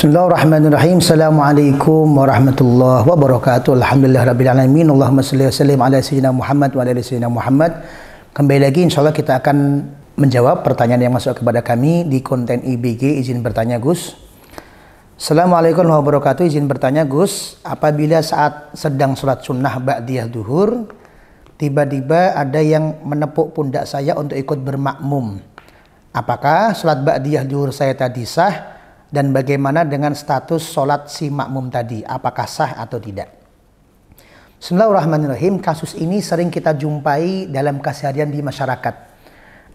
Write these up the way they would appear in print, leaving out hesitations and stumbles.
Bismillahirrahmanirrahim. Assalamualaikum warahmatullahi wabarakatuh. Alhamdulillahirabbil alamin. Allahumma shalli wa sallim ala sayyidina Muhammad wa ala ali sayyidina Muhammad. Kembali lagi insyaallah kita akan menjawab pertanyaan yang masuk kepada kami di konten IBG. Izin bertanya Gus. Assalamualaikum warahmatullahi wabarakatuh. Izin bertanya Gus, apabila saat sedang sholat sunnah ba'diyah duhur, tiba-tiba ada yang menepuk pundak saya untuk ikut bermakmum. Apakah sholat ba'diyah duhur saya tadi sah? Dan bagaimana dengan status sholat si makmum tadi? Apakah sah atau tidak? Bismillahirrahmanirrahim. Kasus ini sering kita jumpai dalam keseharian di masyarakat.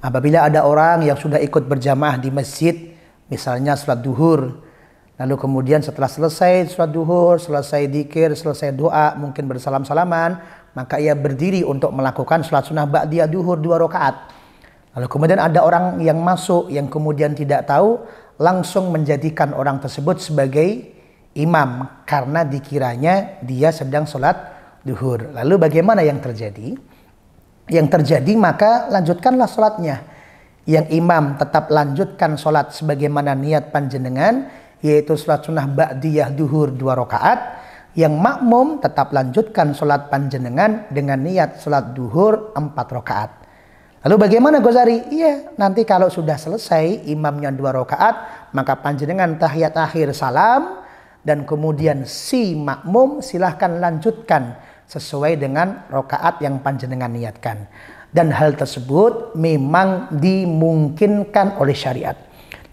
Apabila ada orang yang sudah ikut berjamaah di masjid, misalnya sholat duhur, lalu kemudian setelah selesai sholat duhur, selesai dzikir, selesai doa, mungkin bersalam-salaman, maka ia berdiri untuk melakukan sholat sunnah ba'diyah duhur 2 rakaat. Lalu kemudian ada orang yang masuk yang kemudian tidak tahu, langsung menjadikan orang tersebut sebagai imam karena dikiranya dia sedang sholat duhur. Lalu bagaimana yang terjadi? Yang terjadi maka lanjutkanlah sholatnya. Yang imam tetap lanjutkan sholat sebagaimana niat panjenengan, yaitu sholat sunnah ba'diyah duhur 2 rakaat. Yang makmum tetap lanjutkan sholat panjenengan dengan niat sholat duhur 4 rakaat. Lalu bagaimana Ghazali? Iya, nanti kalau sudah selesai imamnya 2 rakaat, maka panjenengan tahiyat akhir salam, dan kemudian si makmum silahkan lanjutkan sesuai dengan rakaat yang panjenengan niatkan. Dan hal tersebut memang dimungkinkan oleh syariat.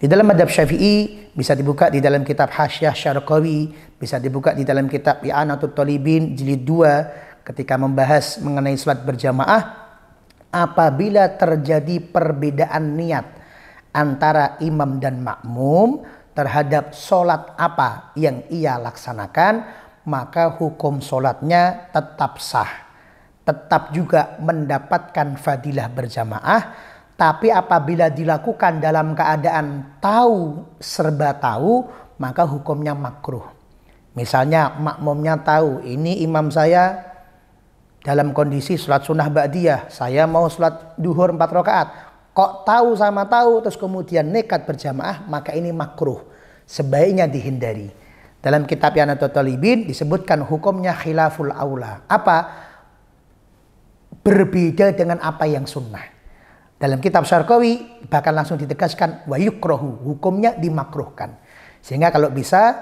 Di dalam madhab Syafi'i bisa dibuka di dalam kitab Hasyiah Syarqawi, bisa dibuka di dalam kitab I'anatul Talibin jilid 2 ketika membahas mengenai salat berjamaah. Apabila terjadi perbedaan niat antara imam dan makmum terhadap sholat apa yang ia laksanakan, maka hukum sholatnya tetap sah. Tetap juga mendapatkan fadilah berjamaah. Tapi apabila dilakukan dalam keadaan tahu, serba tahu, maka hukumnya makruh. Misalnya makmumnya tahu, ini imam saya dalam kondisi sholat sunnah ba'diyah, saya mau sholat duhur 4 rakaat. Kok tahu sama tahu terus kemudian nekat berjamaah, maka ini makruh. Sebaiknya dihindari. Dalam kitab I'anatul Talibin disebutkan hukumnya khilaful aula. Apa? Berbeda dengan apa yang sunnah. Dalam kitab Syarqawi bahkan langsung ditegaskan wa yukrahu, hukumnya dimakruhkan. Sehingga kalau bisa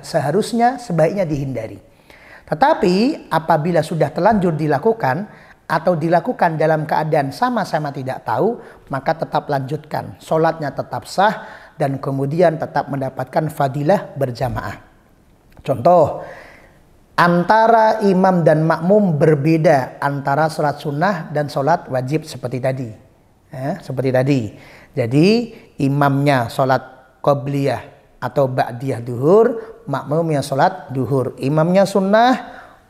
seharusnya sebaiknya dihindari. Tetapi apabila sudah terlanjur dilakukan atau dilakukan dalam keadaan sama-sama tidak tahu, maka tetap lanjutkan. Sholatnya tetap sah dan kemudian tetap mendapatkan fadilah berjamaah. Contoh, antara imam dan makmum berbeda antara sholat sunnah dan sholat wajib seperti tadi. Seperti tadi. Jadi imamnya sholat qobliyah atau ba'diyah duhur, makmumnya sholat duhur. Imamnya sunnah,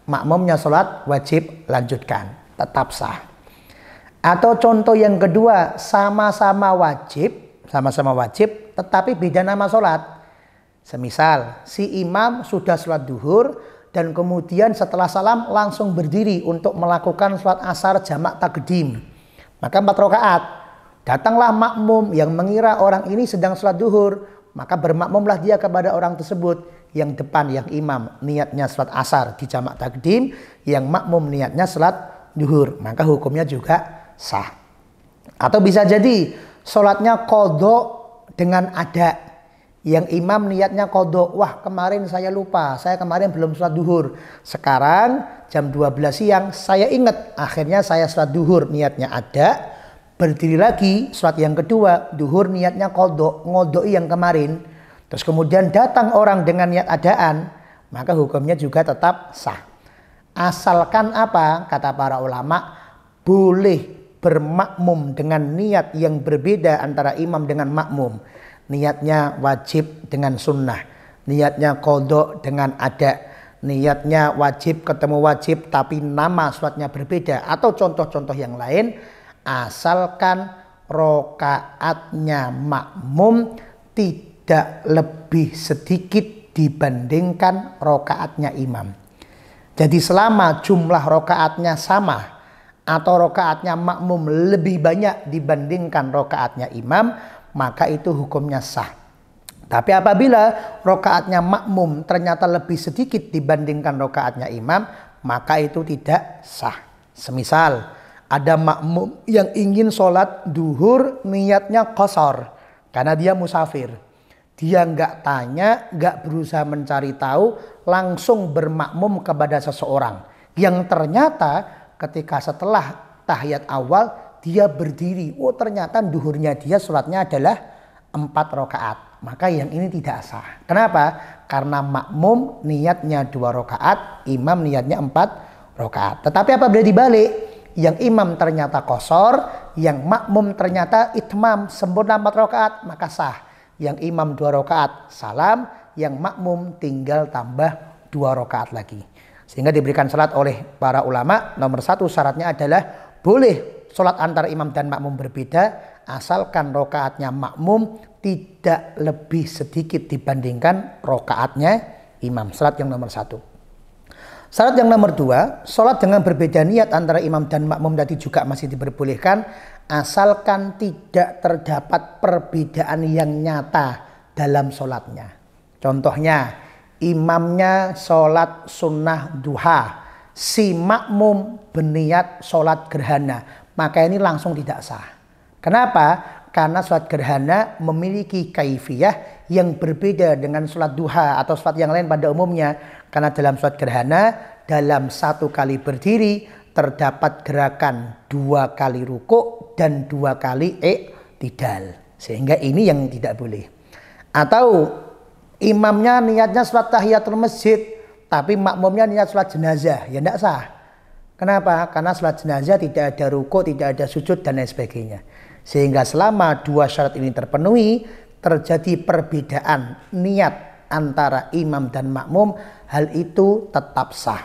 makmumnya sholat wajib, lanjutkan. Tetap sah. Atau contoh yang kedua, sama-sama wajib, tetapi beda nama sholat. Semisal, si imam sudah sholat duhur, dan kemudian setelah salam langsung berdiri untuk melakukan sholat asar jamak takdim. Maka 4 rakaat. Datanglah makmum yang mengira orang ini sedang sholat duhur, maka bermakmumlah dia kepada orang tersebut. Yang depan, yang imam niatnya salat asar di jamak takdim, yang makmum niatnya salat duhur, maka hukumnya juga sah. Atau bisa jadi sholatnya qadha dengan ada, yang imam niatnya qadha, wah kemarin saya lupa, saya kemarin belum salat duhur, sekarang jam 12 siang saya ingat, akhirnya saya salat duhur, niatnya ada. Berdiri lagi, sholat yang kedua, duhur niatnya qadha, ngodoi yang kemarin. Terus kemudian datang orang dengan niat adaan, maka hukumnya juga tetap sah. Asalkan apa? Kata para ulama, boleh bermakmum dengan niat yang berbeda antara imam dengan makmum. Niatnya wajib dengan sunnah, niatnya qadha dengan ada, niatnya wajib ketemu wajib tapi nama sholatnya berbeda, atau contoh-contoh yang lain. Asalkan rokaatnya makmum tidak lebih sedikit dibandingkan rokaatnya imam. Jadi selama jumlah rokaatnya sama atau rokaatnya makmum lebih banyak dibandingkan rokaatnya imam, maka itu hukumnya sah. Tapi apabila rokaatnya makmum ternyata lebih sedikit dibandingkan rokaatnya imam, maka itu tidak sah. Semisal ada makmum yang ingin sholat duhur niatnya qashar karena dia musafir. Dia nggak tanya, nggak berusaha mencari tahu, langsung bermakmum kepada seseorang. Yang ternyata ketika setelah tahiyat awal dia berdiri. Oh ternyata duhurnya dia sholatnya adalah 4 rakaat. Maka yang ini tidak sah. Kenapa? Karena makmum niatnya 2 rakaat, imam niatnya 4 rakaat. Tetapi apabila dibalik, yang imam ternyata qashar, yang makmum ternyata itmam sempurna 4 rakaat, maka sah. Yang imam 2 rakaat salam, yang makmum tinggal tambah 2 rakaat lagi. Sehingga diberikan syarat oleh para ulama, nomor 1 syaratnya adalah boleh sholat antara imam dan makmum berbeda, asalkan rokaatnya makmum tidak lebih sedikit dibandingkan rokaatnya imam. Syarat yang nomor 1. Syarat yang nomor 2, sholat dengan berbeda niat antara imam dan makmum tadi juga masih diperbolehkan, asalkan tidak terdapat perbedaan yang nyata dalam sholatnya. Contohnya, imamnya sholat sunnah duha, si makmum berniat sholat gerhana, maka ini langsung tidak sah. Kenapa? Karena sholat gerhana memiliki kaifiyah yang berbeda dengan sholat duha atau sholat yang lain pada umumnya. Karena dalam sholat gerhana, dalam 1 kali berdiri terdapat gerakan 2 kali rukuk dan 2 kali i'tidal. Sehingga ini yang tidak boleh. Atau imamnya niatnya sholat tahiyatul masjid, tapi makmumnya niat sholat jenazah, ya tidak sah. Kenapa? Karena sholat jenazah tidak ada rukuk, tidak ada sujud dan lain sebagainya. Sehingga selama 2 syarat ini terpenuhi, terjadi perbedaan niat antara imam dan makmum, hal itu tetap sah.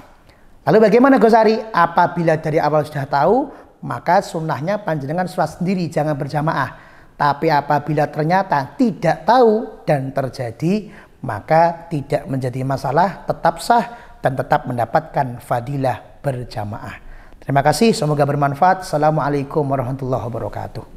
Lalu bagaimana Ghazali? Apabila dari awal sudah tahu, maka sunnahnya panjenengan sholat sendiri, jangan berjamaah. Tapi apabila ternyata tidak tahu dan terjadi, maka tidak menjadi masalah, tetap sah dan tetap mendapatkan fadilah berjamaah. Terima kasih, semoga bermanfaat. Assalamualaikum warahmatullahi wabarakatuh.